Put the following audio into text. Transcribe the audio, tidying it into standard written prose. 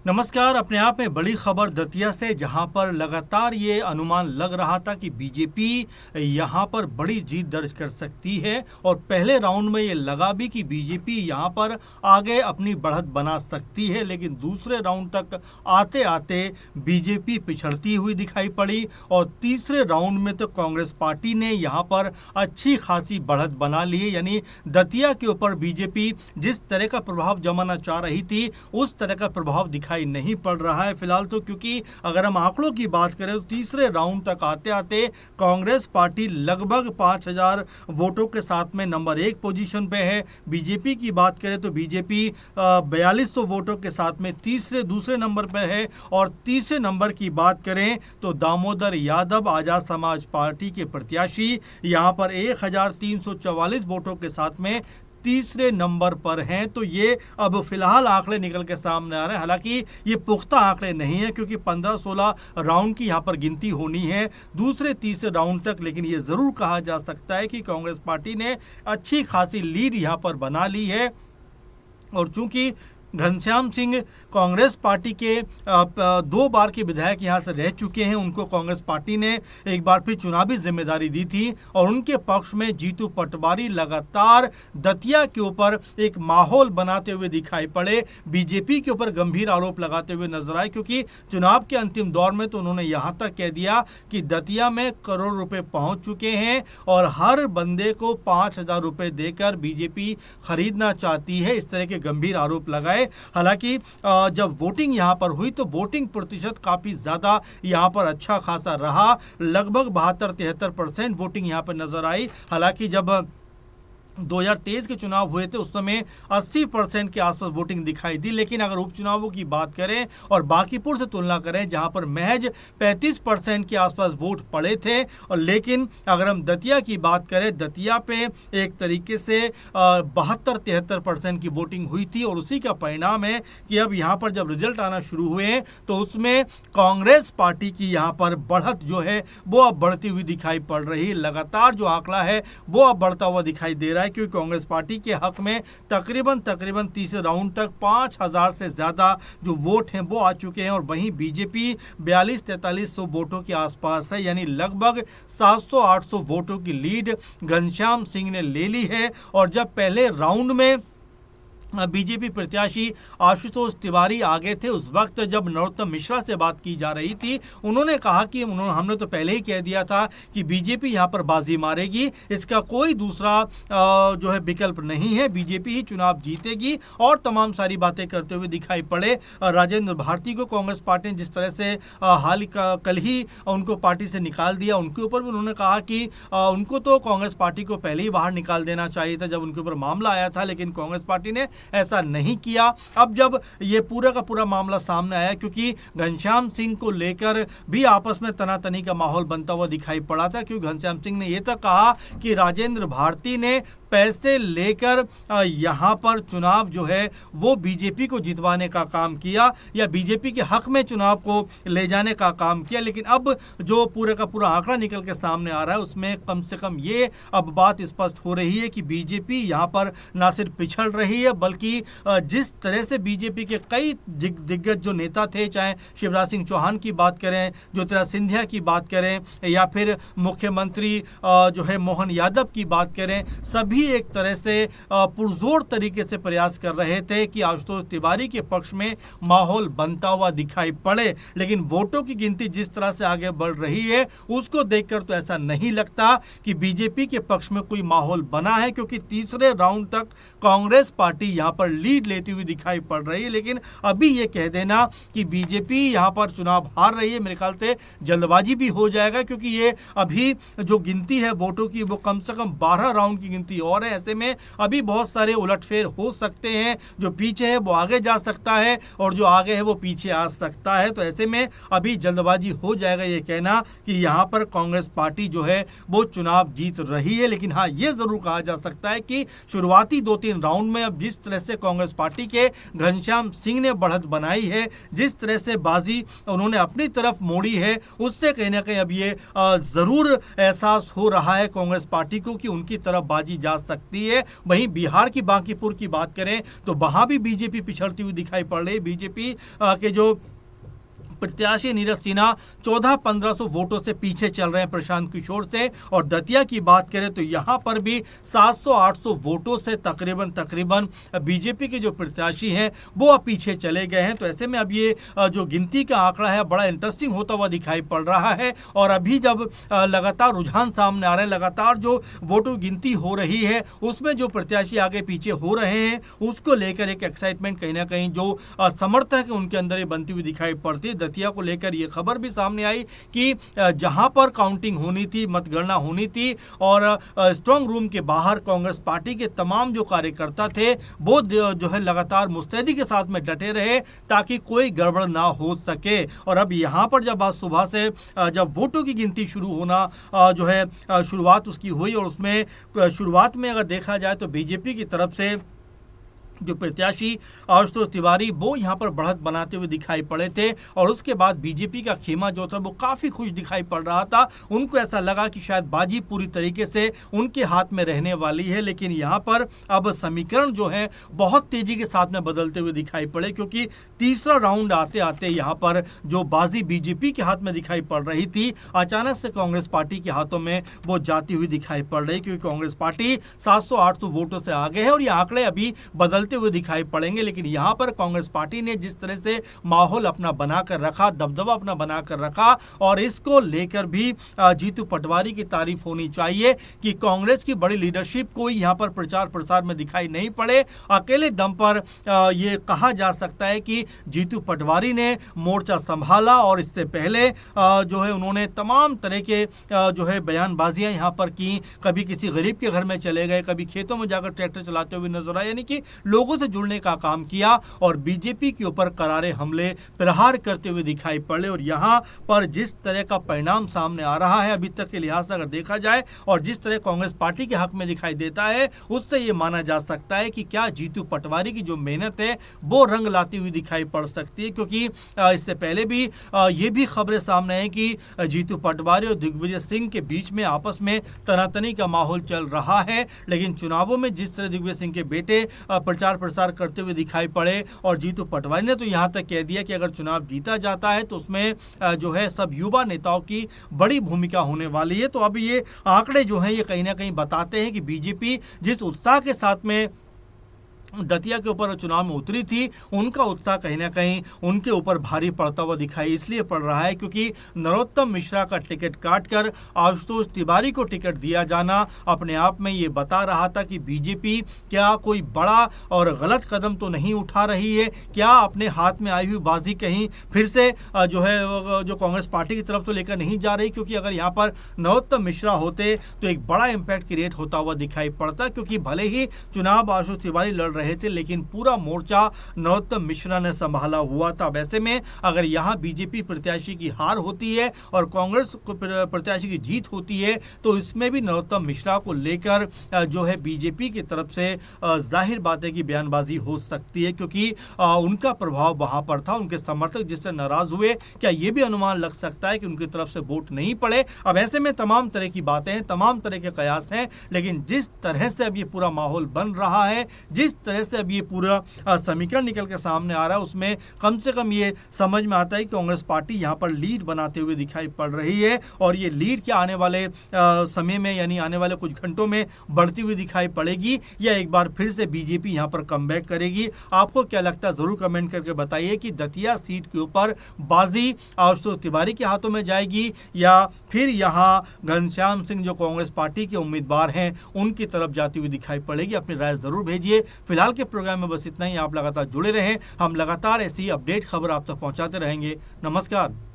नमस्कार। अपने आप में बड़ी खबर दतिया से, जहां पर लगातार ये अनुमान लग रहा था कि बीजेपी यहां पर बड़ी जीत दर्ज कर सकती है और पहले राउंड में ये लगा भी कि बीजेपी यहां पर आगे अपनी बढ़त बना सकती है, लेकिन दूसरे राउंड तक आते आते बीजेपी पिछड़ती हुई दिखाई पड़ी और तीसरे राउंड में तो कांग्रेस पार्टी ने यहां पर अच्छी खासी बढ़त बना ली है। यानी दतिया के ऊपर बीजेपी जिस तरह का प्रभाव जमाना चाह रही थी उस तरह का प्रभाव दिखाई नहीं पड़ रहा है फिलहाल तो, क्योंकि अगर हम आंकड़ों की बात करें तो तीसरे राउंड तक आते आते कांग्रेस पार्टी लगभग 5000 वोटों के साथ में नंबर 1 पोजीशन पे है। बीजेपी की बात करें तो बीजेपी 4200 वोटों के साथ में दूसरे नंबर पे है और तीसरे नंबर की बात करें तो दामोदर यादव आजाद समाज पार्टी के प्रत्याशी यहां पर 1344 वोटों के साथ में तीसरे नंबर पर हैं। तो ये अब फिलहाल आंकड़े निकल के सामने आ रहे हैं। हालांकि ये पुख्ता आंकड़े नहीं है क्योंकि 15-16 राउंड की यहाँ पर गिनती होनी है दूसरे तीसरे राउंड तक, लेकिन ये जरूर कहा जा सकता है कि कांग्रेस पार्टी ने अच्छी खासी लीड यहाँ पर बना ली है। और चूंकि घनश्याम सिंह कांग्रेस पार्टी के 2 बार के विधायक यहां से रह चुके हैं, उनको कांग्रेस पार्टी ने एक बार फिर चुनावी जिम्मेदारी दी थी और उनके पक्ष में जीतू पटवारी लगातार दतिया के ऊपर एक माहौल बनाते हुए दिखाई पड़े, बीजेपी के ऊपर गंभीर आरोप लगाते हुए नजर आए, क्योंकि चुनाव के अंतिम दौर में तो उन्होंने यहां तक कह दिया कि दतिया में करोड़ रुपए पहुंच चुके हैं और हर बंदे को 5000 रुपए देकर बीजेपी खरीदना चाहती है। इस तरह के गंभीर आरोप लगाए। हालांकि जब वोटिंग यहां पर हुई तो वोटिंग प्रतिशत काफी ज्यादा यहां पर अच्छा खासा रहा, लगभग 72-73% वोटिंग यहां पर नजर आई। हालांकि जब 2023 के चुनाव हुए थे उस समय 80% के आसपास वोटिंग दिखाई दी, लेकिन अगर उपचुनावों की बात करें और बांकीपुर से तुलना करें जहां पर महज 35% के आसपास वोट पड़े थे, और लेकिन अगर हम दतिया की बात करें, दतिया पे एक तरीके से 72-73% की वोटिंग हुई थी और उसी का परिणाम है कि अब यहां पर जब रिजल्ट आना शुरू हुए तो उसमें कांग्रेस पार्टी की यहां पर बढ़त जो है वो अब बढ़ती हुई दिखाई पड़ रही है। लगातार जो आंकड़ा है वो अब बढ़ता हुआ दिखाई दे रहा है, क्योंकि कांग्रेस पार्टी के हक में तकरीबन तीसरे राउंड तक 5000 से ज्यादा जो वोट हैं वो आ चुके हैं और वहीं बीजेपी 42-4300 वोटों के आसपास है, यानी लगभग 700-800 वोटों की लीड घनश्याम सिंह ने ले ली है। और जब पहले राउंड में बीजेपी प्रत्याशी आशुतोष तिवारी आगे थे, उस वक्त जब नरोत्तम मिश्रा से बात की जा रही थी उन्होंने कहा कि हमने तो पहले ही कह दिया था कि बीजेपी यहां पर बाजी मारेगी, इसका कोई दूसरा जो है विकल्प नहीं है, बीजेपी ही चुनाव जीतेगी और तमाम सारी बातें करते हुए दिखाई पड़े। राजेंद्र भारती को कांग्रेस पार्टी ने जिस तरह से कल ही उनको पार्टी से निकाल दिया, उनके ऊपर भी उन्होंने कहा कि उनको तो कांग्रेस पार्टी को पहले ही बाहर निकाल देना चाहिए था जब उनके ऊपर मामला आया था, लेकिन कांग्रेस पार्टी ने ऐसा नहीं किया। अब जब ये पूरा का पूरा मामला सामने आया, क्योंकि घनश्याम सिंह को लेकर भी आपस में तनातनी का माहौल बनता हुआ दिखाई पड़ा था, क्योंकि घनश्याम सिंह ने यह तक कहा कि राजेंद्र भारती ने पैसे लेकर यहां पर चुनाव जो है वो बीजेपी को जितवाने का काम किया या बीजेपी के हक में चुनाव को ले जाने का काम किया। लेकिन अब जो पूरा का पूरा आंकड़ा निकल के सामने आ रहा है उसमें कम से कम ये अब बात स्पष्ट हो रही है कि बीजेपी यहां पर ना सिर्फ पिछड़ रही है, बल्कि जिस तरह से बीजेपी के कई दिग्गज जो नेता थे, चाहे शिवराज सिंह चौहान की बात करें, ज्योतिरादित्य सिंधिया की बात करें या फिर मुख्यमंत्री जो है मोहन यादव की बात करें, सभी एक तरह से पुरजोर तरीके से प्रयास कर रहे थे कि आशुतोष तिवारी के पक्ष में माहौल बनता हुआ दिखाई पड़े। लेकिन वोटों की गिनती जिस तरह से आगे बढ़ रही है उसको देखकर तो ऐसा नहीं लगता कि बीजेपी के पक्ष में कोई माहौल बना है, क्योंकि तीसरे राउंड तक कांग्रेस पार्टी यहां पर लीड लेती हुई दिखाई पड़ रही है। लेकिन अभी ये कह देना कि बीजेपी यहां पर चुनाव हार रही है, मेरे ख्याल से जल्दबाजी भी हो जाएगा, क्योंकि ये अभी जो गिनती है वोटों की वो कम से कम 12 राउंड की गिनती और है। ऐसे में अभी बहुत सारे उलटफेर हो सकते हैं, जो पीछे है वो आगे जा सकता है और जो आगे है वो पीछे आ सकता है। तो ऐसे में अभी जल्दबाजी हो जाएगा ये कहना कि यहां पर कांग्रेस पार्टी जो है वो चुनाव जीत रही है। लेकिन हाँ, ये जरूर कहा जा सकता है कि शुरुआती 2-3 राउंड में अब जिस तरह से कांग्रेस पार्टी के घनश्याम सिंह ने बढ़त बनाई है, जिस तरह से बाजी उन्होंने अपनी तरफ मोड़ी है, उससे कहीं ना कहीं अब ये जरूर एहसास हो रहा है कांग्रेस पार्टी को कि उनकी तरफ बाजी जा सकती है। वहीं बिहार की बांकीपुर की बात करें तो वहां भी बीजेपी पिछड़ती हुई दिखाई पड़ रही है। बीजेपी के जो प्रत्याशी नीरज सिन्हा 1400-1500 वोटों से पीछे चल रहे हैं प्रशांत किशोर से। और दतिया की बात करें तो यहां पर भी 700-800 वोटों से तकरीबन बीजेपी के जो प्रत्याशी हैं वो अब पीछे चले गए हैं। तो ऐसे में अब ये जो गिनती का आंकड़ा है बड़ा इंटरेस्टिंग होता हुआ दिखाई पड़ रहा है। और अभी जब लगातार रुझान सामने आ रहे हैं, लगातार जो वोटों गिनती हो रही है उसमें जो प्रत्याशी आगे पीछे हो रहे हैं उसको लेकर एक एक्साइटमेंट कहीं ना कहीं जो समर्थक है उनके अंदर ये बनती हुई दिखाई पड़ती है। दतिया को लेकर ये खबर भी सामने आई कि जहां पर काउंटिंग होनी थी, मतगणना होनी थी और स्ट्रांग रूम के बाहर कांग्रेस पार्टी के तमाम जो कार्यकर्ता थे वो जो है लगातार मुस्तैदी के साथ में डटे रहे ताकि कोई गड़बड़ ना हो सके। और अब यहां पर जब आज सुबह से जब वोटों की गिनती शुरू होना जो है शुरुआत उसकी हुई और उसमें शुरुआत में अगर देखा जाए तो बीजेपी की तरफ से जो प्रत्याशी आशुतोष तिवारी वो यहाँ पर बढ़त बनाते हुए दिखाई पड़े थे। और उसके बाद बीजेपी का खेमा जो था वो काफ़ी खुश दिखाई पड़ रहा था। उनको ऐसा लगा कि शायद बाजी पूरी तरीके से उनके हाथ में रहने वाली है। लेकिन यहाँ पर अब समीकरण जो है बहुत तेज़ी के साथ में बदलते हुए दिखाई पड़े, क्योंकि तीसरा राउंड आते आते यहाँ पर जो बाजी बीजेपी के हाथ में दिखाई पड़ रही थी अचानक से कांग्रेस पार्टी के हाथों में वो जाती हुई दिखाई पड़ रही, क्योंकि कांग्रेस पार्टी 700-800 वोटों से आगे है और ये आंकड़े अभी बदल हुए दिखाई पड़ेंगे। लेकिन यहां पर कांग्रेस पार्टी ने जिस तरह से माहौल अपना बनाकर रखा, दबदबा अपना बनाकर रखा और इसको लेकर भी जीतू पटवारी की तारीफ होनी चाहिए कि कांग्रेस की बड़ी लीडरशिप कोई यहां पर प्रचार प्रसार में दिखाई नहीं पड़े। अकेले दम पर यह कहा जा सकता है कि जीतू पटवारी ने मोर्चा संभाला और इससे पहले जो है उन्होंने तमाम तरह के जो है बयानबाजियां यहां पर की। कभी किसी गरीब के घर में चले गए, कभी खेतों में जाकर ट्रैक्टर चलाते हुए नजर आए, यानी कि लोगों से जुड़ने का काम किया और बीजेपी के ऊपर करारे हमले प्रहार करते हुए दिखाई पड़े। और यहां पर जिस तरह का परिणाम सामने आ रहा है अभी तक के लिहाज से अगर देखा जाए और जिस तरह कांग्रेस पार्टी के हक में दिखाई देता है उससे यह माना जा सकता है कि क्या जीतू पटवारी की जो मेहनत है वो रंग लाती हुई दिखाई पड़ सकती है। क्योंकि इससे पहले भी ये भी खबरें सामने आई कि जीतू पटवारी और दिग्विजय सिंह के बीच में आपस में तनातनी का माहौल चल रहा है। लेकिन चुनावों में जिस तरह दिग्विजय सिंह के बेटे प्रचार प्रसार करते हुए दिखाई पड़े और जीतू पटवारी ने तो यहां तक कह दिया कि अगर चुनाव जीता जाता है तो उसमें जो है सब युवा नेताओं की बड़ी भूमिका होने वाली है। तो अब ये आंकड़े जो हैं ये कहीं ना कहीं बताते हैं कि बीजेपी जिस उत्साह के साथ में दतिया के ऊपर चुनाव में उतरी थी उनका उत्साह कहीं ना कहीं उनके ऊपर भारी पड़ता हुआ दिखाई इसलिए पड़ रहा है क्योंकि नरोत्तम मिश्रा का टिकट काटकर आशुतोष तिवारी को टिकट दिया जाना अपने आप में ये बता रहा था कि बीजेपी क्या कोई बड़ा और गलत कदम तो नहीं उठा रही है, क्या अपने हाथ में आई हुई बाजी कहीं फिर से जो है जो कांग्रेस पार्टी की तरफ तो लेकर नहीं जा रही। क्योंकि अगर यहाँ पर नरोत्तम मिश्रा होते तो एक बड़ा इम्पैक्ट क्रिएट होता हुआ दिखाई पड़ता, क्योंकि भले ही चुनाव आशुतोष तिवारी लड़ रहे थे लेकिन पूरा मोर्चा नरोत्तम मिश्रा ने संभाला हुआ था। वैसे में अगर यहां बीजेपी प्रत्याशी की हार होती है और कांग्रेस प्रत्याशी की जीत होती है तो इसमें भी नरोत्तम मिश्रा को लेकर जो है बीजेपी की तरफ से जाहिर बात है कि बयानबाजी हो सकती है, क्योंकि उनका प्रभाव वहां पर था। उनके समर्थक जिससे नाराज हुए, क्या यह भी अनुमान लग सकता है कि उनकी तरफ से वोट नहीं पड़े। अब ऐसे में तमाम तरह की बातें हैं, तमाम तरह के कयास हैं, लेकिन जिस तरह से अब ये पूरा माहौल बन रहा है, जिस तरह से अब ये पूरा समीकरण निकल के सामने आ रहा है उसमें कम से कम ये समझ में आता है कि कांग्रेस पार्टी यहाँ पर लीड बनाते हुए दिखाई पड़ रही है। और ये लीड क्या आने वाले समय में यानी आने वाले कुछ घंटों में बढ़ती हुई दिखाई पड़ेगी या एक बार फिर से बीजेपी यहाँ पर कमबैक करेगी। आपको क्या लगता है जरूर कमेंट करके बताइए कि दतिया सीट के ऊपर बाजी आशुतोष तिवारी के हाथों में जाएगी या फिर यहाँ घनश्याम सिंह जो कांग्रेस पार्टी के उम्मीदवार हैं उनकी तरफ जाती हुई दिखाई पड़ेगी। अपनी राय जरूर भेजिए। फिलहाल के प्रोग्राम में बस इतना ही। आप लगातार जुड़े रहें, हम लगातार ऐसी अपडेट खबर आप तक पहुंचाते रहेंगे। नमस्कार।